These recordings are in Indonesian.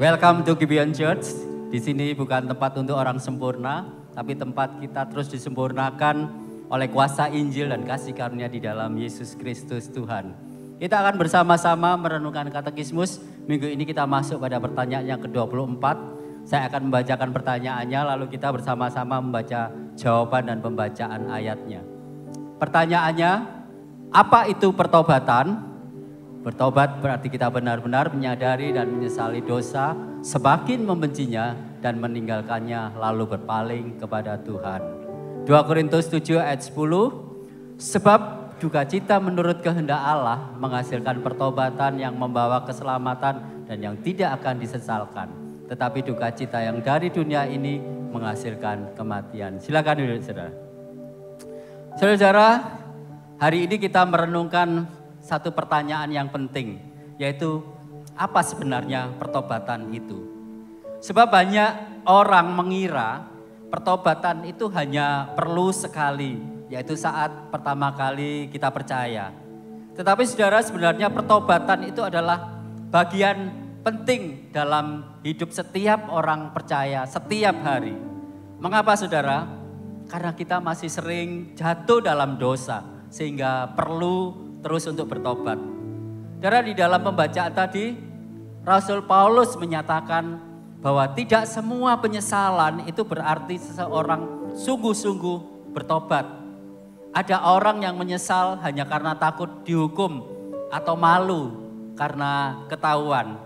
Welcome to Gibeon Church. Di sini bukan tempat untuk orang sempurna, tapi tempat kita terus disempurnakan oleh kuasa Injil dan kasih karunia di dalam Yesus Kristus Tuhan. Kita akan bersama-sama merenungkan katekismus. Minggu ini kita masuk pada pertanyaan yang ke-24. Saya akan membacakan pertanyaannya, lalu kita bersama-sama membaca jawaban dan pembacaan ayatnya. Pertanyaannya, apa itu pertobatan? Bertobat berarti kita benar-benar menyadari dan menyesali dosa, semakin membencinya dan meninggalkannya lalu berpaling kepada Tuhan. 2 Korintus 7 ayat 10, sebab dukacita menurut kehendak Allah menghasilkan pertobatan yang membawa keselamatan dan yang tidak akan disesalkan. Tetapi dukacita yang dari dunia ini menghasilkan kematian. Silakan duduk, saudara. Saudara, hari ini kita merenungkan satu pertanyaan yang penting, yaitu apa sebenarnya pertobatan itu? Sebab banyak orang mengira pertobatan itu hanya perlu sekali, yaitu saat pertama kali kita percaya. Tetapi saudara, sebenarnya pertobatan itu adalah bagian penting dalam hidup setiap orang percaya setiap hari. Mengapa saudara? Karena kita masih sering jatuh dalam dosa, sehingga perlu terus untuk bertobat. Saudara, di dalam pembacaan tadi, Rasul Paulus menyatakan bahwa tidak semua penyesalan itu berarti seseorang sungguh-sungguh bertobat. Ada orang yang menyesal hanya karena takut dihukum atau malu karena ketahuan.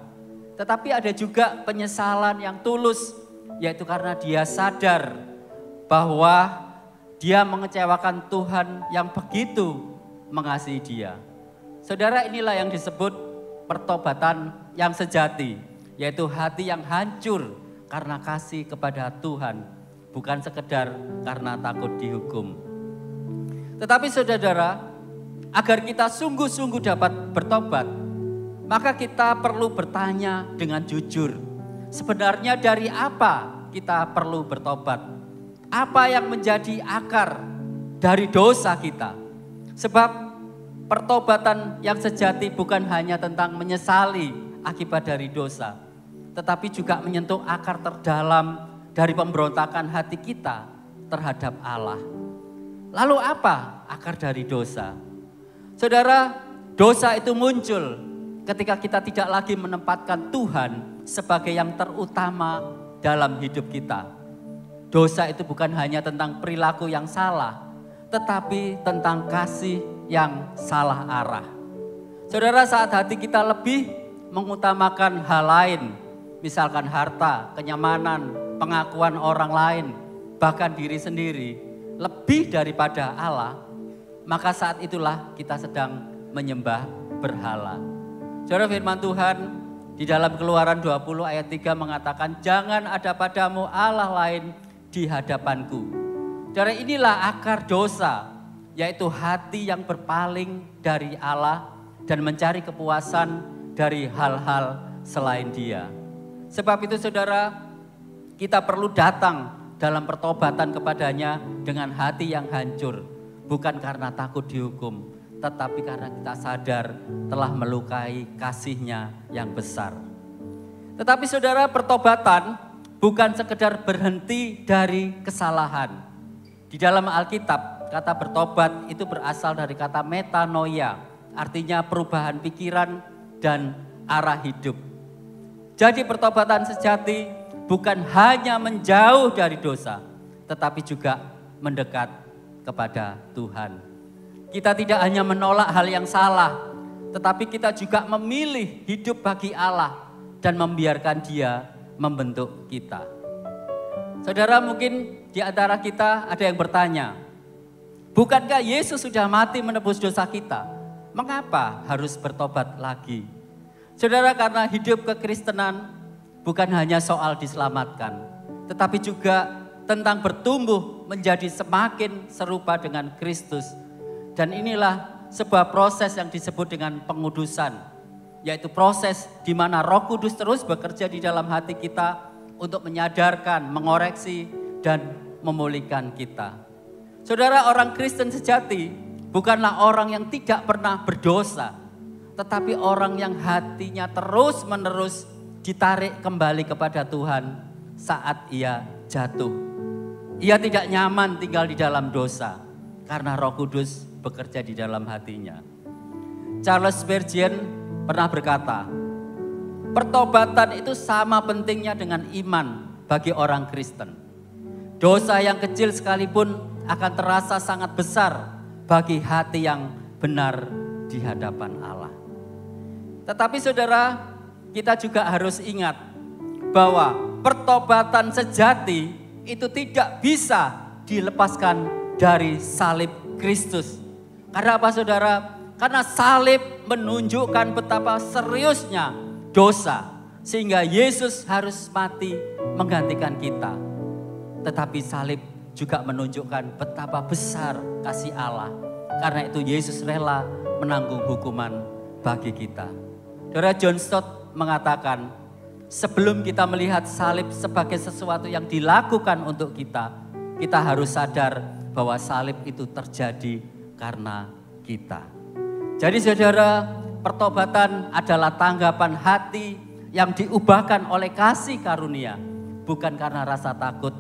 Tetapi ada juga penyesalan yang tulus, yaitu karena dia sadar bahwa dia mengecewakan Tuhan yang begitu mengasihi dia. Saudara, inilah yang disebut pertobatan yang sejati, yaitu hati yang hancur karena kasih kepada Tuhan, bukan sekedar karena takut dihukum. Tetapi saudara, agar kita sungguh-sungguh dapat bertobat, maka kita perlu bertanya dengan jujur, sebenarnya dari apa kita perlu bertobat? Apa yang menjadi akar dari dosa kita? Sebab pertobatan yang sejati bukan hanya tentang menyesali akibat dari dosa, tetapi juga menyentuh akar terdalam dari pemberontakan hati kita terhadap Allah. Lalu apa akar dari dosa? Saudara, dosa itu muncul ketika kita tidak lagi menempatkan Tuhan sebagai yang terutama dalam hidup kita. Dosa itu bukan hanya tentang perilaku yang salah, tetapi tentang kasih yang salah arah. Saudara, saat hati kita lebih mengutamakan hal lain, misalkan harta, kenyamanan, pengakuan orang lain, bahkan diri sendiri, lebih daripada Allah, maka saat itulah kita sedang menyembah berhala. Saudara, firman Tuhan di dalam Keluaran 20 ayat 3 mengatakan, jangan ada padamu Allah lain di hadapanku. Saudara, inilah akar dosa, yaitu hati yang berpaling dari Allah dan mencari kepuasan dari hal-hal selain Dia. Sebab itu saudara, kita perlu datang dalam pertobatan kepadanya dengan hati yang hancur, bukan karena takut dihukum, tetapi karena kita sadar telah melukai kasih-Nya yang besar. Tetapi saudara, pertobatan bukan sekedar berhenti dari kesalahan. Di dalam Alkitab, kata bertobat itu berasal dari kata metanoia, artinya perubahan pikiran dan arah hidup. Jadi pertobatan sejati bukan hanya menjauh dari dosa, tetapi juga mendekat kepada Tuhan. Kita tidak hanya menolak hal yang salah, tetapi kita juga memilih hidup bagi Allah dan membiarkan Dia membentuk kita. Saudara, mungkin di antara kita ada yang bertanya, bukankah Yesus sudah mati menebus dosa kita? Mengapa harus bertobat lagi? Saudara, karena hidup kekristenan bukan hanya soal diselamatkan, tetapi juga tentang bertumbuh menjadi semakin serupa dengan Kristus. Dan inilah sebuah proses yang disebut dengan pengudusan, yaitu proses di mana Roh Kudus terus bekerja di dalam hati kita untuk menyadarkan, mengoreksi, dan memulihkan kita. Saudara, orang Kristen sejati bukanlah orang yang tidak pernah berdosa, tetapi orang yang hatinya terus-menerus ditarik kembali kepada Tuhan saat ia jatuh. Ia tidak nyaman tinggal di dalam dosa karena Roh Kudus bekerja di dalam hatinya. Charles Spurgeon pernah berkata, pertobatan itu sama pentingnya dengan iman bagi orang Kristen. Dosa yang kecil sekalipun akan terasa sangat besar bagi hati yang benar di hadapan Allah. Tetapi saudara, kita juga harus ingat bahwa pertobatan sejati itu tidak bisa dilepaskan dari salib Kristus. Karena apa saudara? Karena salib menunjukkan betapa seriusnya dosa. Sehingga Yesus harus mati menggantikan kita. Tetapi salib juga menunjukkan betapa besar kasih Allah. Karena itu Yesus rela menanggung hukuman bagi kita. Saudara, John Stott mengatakan, sebelum kita melihat salib sebagai sesuatu yang dilakukan untuk kita, kita harus sadar bahwa salib itu terjadi karena kita. Jadi saudara, pertobatan adalah tanggapan hati yang diubahkan oleh kasih karunia. Bukan karena rasa takut,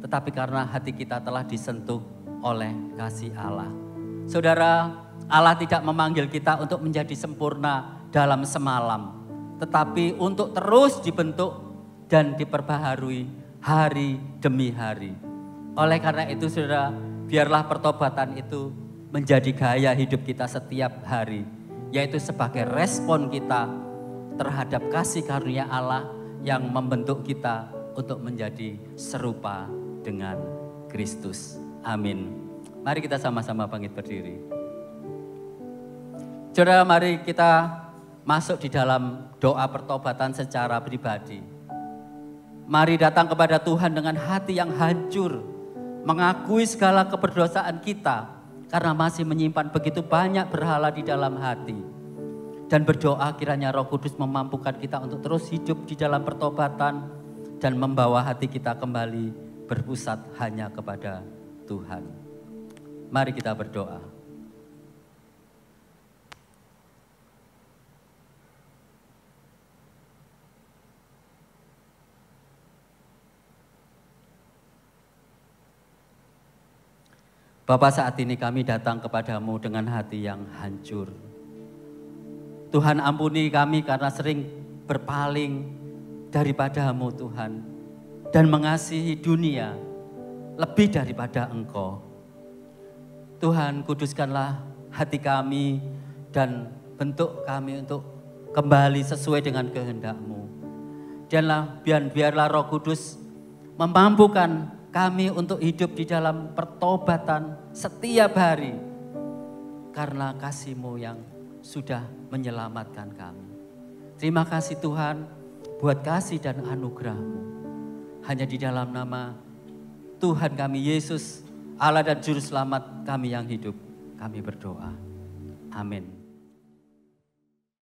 tetapi karena hati kita telah disentuh oleh kasih Allah. Saudara, Allah tidak memanggil kita untuk menjadi sempurna dalam semalam, tetapi untuk terus dibentuk dan diperbaharui hari demi hari. Oleh karena itu saudara, biarlah pertobatan itu menjadi gaya hidup kita setiap hari. Yaitu sebagai respon kita terhadap kasih karunia Allah yang membentuk kita untuk menjadi serupa dengan Kristus. Amin. Mari kita sama-sama bangkit berdiri. Saudara, mari kita masuk di dalam doa pertobatan secara pribadi. Mari datang kepada Tuhan dengan hati yang hancur, mengakui segala keberdosaan kita karena masih menyimpan begitu banyak berhala di dalam hati. Dan berdoa kiranya Roh Kudus memampukan kita untuk terus hidup di dalam pertobatan dan membawa hati kita kembali berpusat hanya kepada Tuhan. Mari kita berdoa. Bapa, saat ini kami datang kepadamu dengan hati yang hancur. Tuhan, ampuni kami karena sering berpaling daripadamu Tuhan. Dan mengasihi dunia lebih daripada Engkau. Tuhan, kuduskanlah hati kami dan bentuk kami untuk kembali sesuai dengan kehendak-Mu. Dan biarlah Roh Kudus memampukan kami untuk hidup di dalam pertobatan setiap hari. Karena kasih-Mu yang sudah menyelamatkan kami. Terima kasih Tuhan buat kasih dan anugerah-Mu. Hanya di dalam nama Tuhan kami Yesus, Allah dan Juru Selamat kami yang hidup, kami berdoa. Amin.